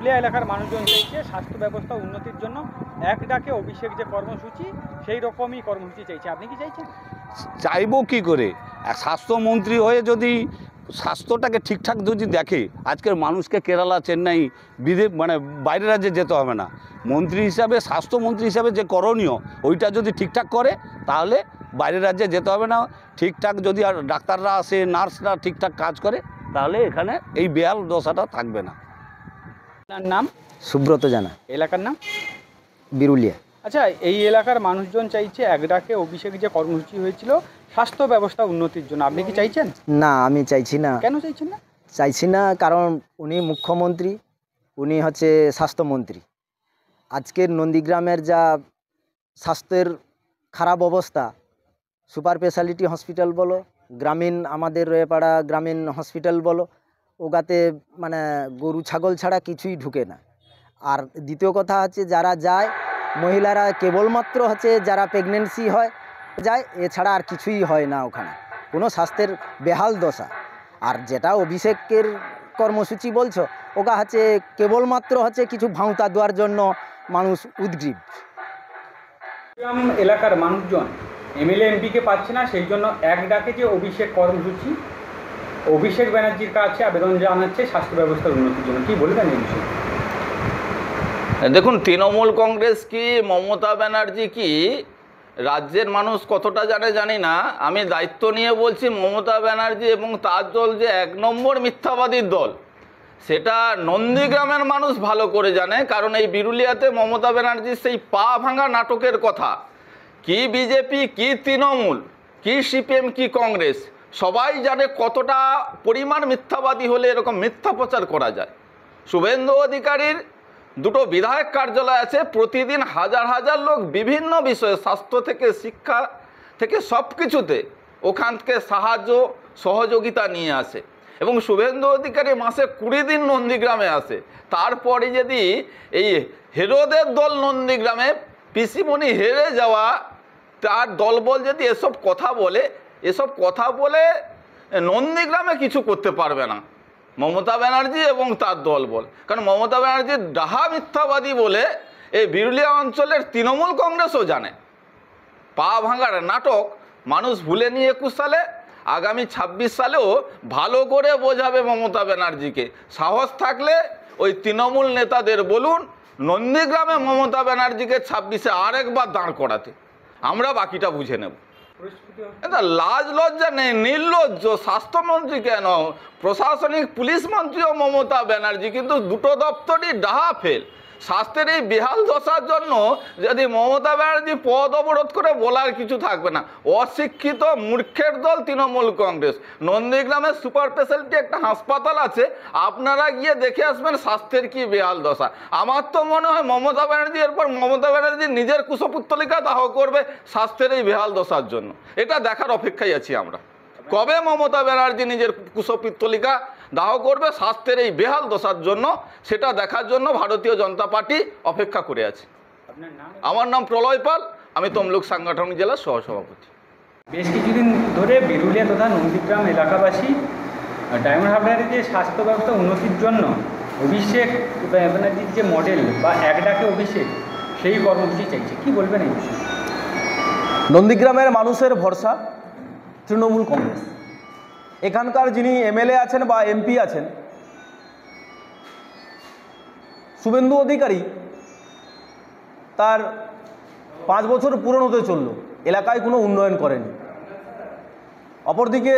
বিরুলিয়া এলাকার মানুষজন চাইছে স্বাস্থ্য ব্যবস্থা উন্নতির জন্য এক ডাকে অভিষেক যে কর্মসূচি সেই রকমই কর্মসূচি চাইছে। আপনি কি চাইছেন? চাইবো কি করে? স্বাস্থ্যমন্ত্রী হয়ে যদি স্বাস্থ্যটাকে ঠিকঠাক যদি দেখে, আজকের মানুষকে কেরালা, চেন্নাই, মানে বাইরের রাজ্যে যেতে হবে না। মন্ত্রী হিসাবে, স্বাস্থ্যমন্ত্রী হিসাবে যে করণীয় ওইটা যদি ঠিকঠাক করে তাহলে বাইরের রাজ্যে যেতে হবে না। ঠিকঠাক যদি আর ডাক্তাররা আসে, নার্সরা ঠিকঠাক কাজ করে তাহলে এখানে এই বেহাল দশাটা থাকবে না। আপনার নাম? সুব্রত জানা, এলাকার নাম? বিরুলিয়া। আচ্ছা, এই এলাকার মানুষজন চাইছে এক ডাকে অভিষেক যে কর্মসূচি হয়েছিল স্বাস্থ্য ব্যবস্থা উন্নতির জন্য, আপনি কি চাইছেন? না, আমি চাইছি না। কেন চাইছেন না? চাইছি না কারণ উনি মুখ্যমন্ত্রী, উনি হচ্ছে স্বাস্থ্যমন্ত্রী। আজকের নন্দীগ্রামের যা স্বাস্থ্যের খারাপ অবস্থা, সুপার স্পেশালিটি হসপিটাল বলো, গ্রামীণ আমাদের রয়েপাড়া গ্রামীণ হসপিটাল বলো, ওগাতে মানে গরু ছাগল ছাড়া কিছুই ঢুকে না। আর দ্বিতীয় কথা হচ্ছে যারা যায় মহিলারা কেবলমাত্র হচ্ছে যারা প্রেগনেন্সি হয় যায়, এছাড়া আর কিছুই হয় না ওখানে, কোনো স্বাস্থ্যের বেহাল দশা। আর যেটা অভিষেকের কর্মসূচি বলছো ওটা হচ্ছে কেবলমাত্র হচ্ছে কিছু ভাঁওতা দেওয়ার জন্য মানুষ উদ্গ্রীব। গ্রাম এলাকার মানুষজন এমএলএ এমপিকে পাচ্ছে না, সেই জন্য এক ডাকে যে অভিষেক কর্মসূচি, অভিষেক ব্যানার্জির কাছে আবেদন জানাচ্ছে স্বাস্থ্য ব্যবস্থার উন্নতির জন্য। কি বলবেন এই বিষয়ে? দেখুন, তৃণমূল কংগ্রেস কি মমতা ব্যানার্জি কি রাজ্যের মানুষ কতটা জানে জানি না। আমি দায়িত্ব নিয়ে বলছি, মমতা ব্যানার্জি এবং তার দল যে এক নম্বর মিথ্যাবাদীর দল সেটা নন্দীগ্রামের মানুষ ভালো করে জানে। কারণ এই বিরুলিয়াতে মমতা ব্যানার্জির সেই পা ভাঙা নাটকের কথা কি বিজেপি, কি তৃণমূল, কি সিপিএম, কি কংগ্রেস সবাই জানে কতটা পরিমাণ মিথ্যাবাদী হলে এরকম মিথ্যা প্রচার করা যায়। শুভেন্দু অধিকারীর দুটো বিধায়ক কার্যালয় আছে, প্রতিদিন হাজার হাজার লোক বিভিন্ন বিষয়ে, স্বাস্থ্য থেকে শিক্ষা থেকে সব কিছুতে ওখান থেকে সাহায্য সহযোগিতা নিয়ে আসে। এবং শুভেন্দু অধিকারী মাসে 20 দিন নন্দীগ্রামে আসে। তারপরে যদি এই হেরোদের দল নন্দীগ্রামে পিসিমণি হেরে যাওয়া তার দলবল যদি এসব কথা বলে নন্দীগ্রামে কিছু করতে পারবে না মমতা ব্যানার্জি এবং তার দলবল। কারণ মমতা ব্যানার্জির ডাহা মিথ্যাবাদী বলে এই বিরুলিয়া অঞ্চলের তৃণমূল কংগ্রেসও জানে। পা ভাঙার নাটক মানুষ ভুলেনি 21 সালে, আগামী 26 সালেও ভালো করে বোঝাবে মমতা ব্যানার্জিকে। সাহস থাকলে ওই তৃণমূল নেতাদের বলুন নন্দীগ্রামে মমতা ব্যানার্জিকে 26-এ আরেকবার দাঁড় করাতে, আমরা বাকিটা বুঝে নেব। এটা লাজ লজ্জা নেই, নির্লজ্জ। স্বাস্থ্যমন্ত্রী কেন, প্রশাসনিক পুলিশ মন্ত্রীও মমতা ব্যানার্জি, কিন্তু দুটো দপ্তরই ডাহা ফেল। স্বাস্থ্যের এই বেহাল দশার জন্য যদি মমতা ব্যানার্জি পদ অবরোধ করে বলার কিছু থাকবে না। অশিক্ষিত মূর্খের দল তৃণমূল কংগ্রেস। নন্দীগ্রামে সুপার স্পেশালিটি একটা হাসপাতাল আছে, আপনারা গিয়ে দেখে আসবেন স্বাস্থ্যের কি বেহাল দশা। আমার তো মনে হয় মমতা ব্যানার্জি এরপর মমতা ব্যানার্জি নিজের কুশপুত্তলিকা দাহ করবে স্বাস্থ্যের এই বেহাল দশার জন্য। এটা দেখার অপেক্ষায় আছি আমরা, কবে মমতা ব্যানার্জি নিজের কুশপুত্তলিকা দাহ করবে স্বাস্থ্যের এই বেহাল দশার জন্য, সেটা দেখার জন্য ভারতীয় জনতা পার্টি অপেক্ষা করে আছে। আমার নাম প্রলয় পাল, আমি তমলুক সাংগঠনিক জেলার সহসভাপতি। বেশ কিছুদিন ধরে বিরুলিয়া তথা নন্দীগ্রাম এলাকাবাসী ডায়মন্ড হারবারের যে স্বাস্থ্য ব্যবস্থা উন্নতির জন্য অভিষেক ব্যানার্জির যে মডেল বা এক ডাকে অভিষেক সেই কর্মসূচি চাইছে। কি বলবেন এই বিষয়ে? নন্দীগ্রামের মানুষের ভরসা তৃণমূল কংগ্রেস। এখানকার যিনি এমএলএ আছেন বা এমপি আছেন শুভেন্দু অধিকারী, তার 5 বছর পূরণ হতে চলল, এলাকায় কোনো উন্নয়ন করেনি। অপরদিকে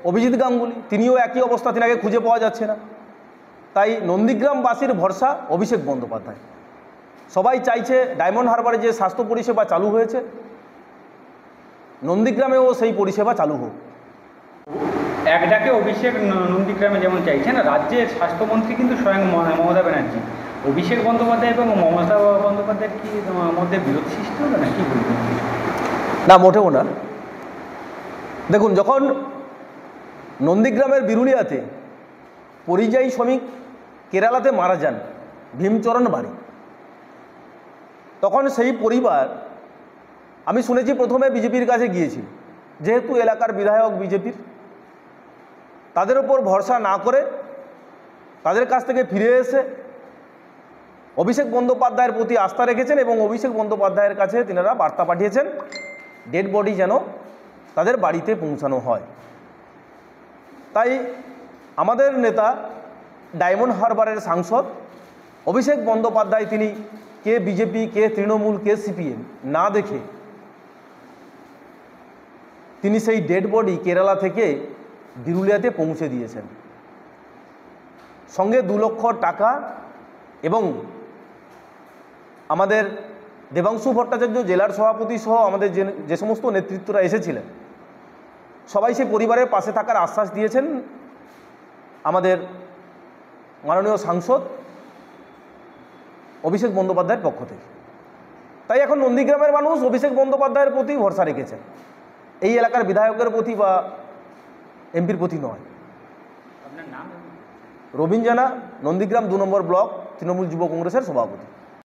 অভিজিৎ গাঙ্গুলি, তিনিও একই অবস্থা, তিনাকে খুঁজে পাওয়া যাচ্ছে না। তাই নন্দীগ্রামবাসীর ভরসা অভিষেক বন্দ্যোপাধ্যায়। সবাই চাইছে ডায়মন্ড হারবারে যে স্বাস্থ্য পরিষেবা চালু হয়েছে নন্দীগ্রামেও সেই পরিষেবা চালু হোক। এক ডাকে অভিষেক নন্দীগ্রামে যেমন চাইছেন, রাজ্যের স্বাস্থ্যমন্ত্রী কিন্তু স্বয়ং মমতা ব্যানার্জি। অভিষেক বন্দ্যোপাধ্যায় এবং মমতা বন্দ্যোপাধ্যায়ের কি মধ্যে বিরোধ সৃষ্টি হবে না? কি বলবেন? না, মোটেও না। দেখুন, যখন নন্দীগ্রামের বিরুলিয়াতে পরিযায়ী শ্রমিক কেরালাতে মারা যান, ভীমচরণ বাড়ি, তখন সেই পরিবার, আমি শুনেছি প্রথমে বিজেপির কাছে গিয়েছিল, যেহেতু এলাকার বিধায়ক বিজেপির, তাদের ওপর ভরসা না করে তাদের কাছ থেকে ফিরে এসে অভিষেক বন্দ্যোপাধ্যায়ের প্রতি আস্থা রেখেছেন এবং অভিষেক বন্দ্যোপাধ্যায়ের কাছে তিনারা বার্তা পাঠিয়েছেন ডেড বডি যেন তাদের বাড়িতে পৌঁছানো হয়। তাই আমাদের নেতা ডায়মন্ড হারবারের সাংসদ অভিষেক বন্দ্যোপাধ্যায় তিনি কে বিজেপি, কে তৃণমূল, কে সিপিএম না দেখে তিনি সেই ডেড বডি কেরালা থেকে বিরুলিয়াতে পৌঁছে দিয়েছেন। সঙ্গে 2 লক্ষ টাকা এবং আমাদের দেবাংশু ভট্টাচার্য জেলার সভাপতি সহ আমাদের যে সমস্ত নেতৃত্বরা এসেছিলেন সবাই সেই পরিবারের পাশে থাকার আশ্বাস দিয়েছেন আমাদের মাননীয় সাংসদ অভিষেক বন্দ্যোপাধ্যায়ের পক্ষ থেকে। তাই এখন নন্দীগ্রামের মানুষ অভিষেক বন্দ্যোপাধ্যায়ের প্রতি ভরসা রেখেছেন, এই এলাকার বিধায়কের প্রতি বা এমপির প্রতি নয়। আপনার নাম? রবীন জানা, নন্দীগ্রাম 2 নম্বর ব্লক তৃণমূল যুব কংগ্রেসের সভাপতি।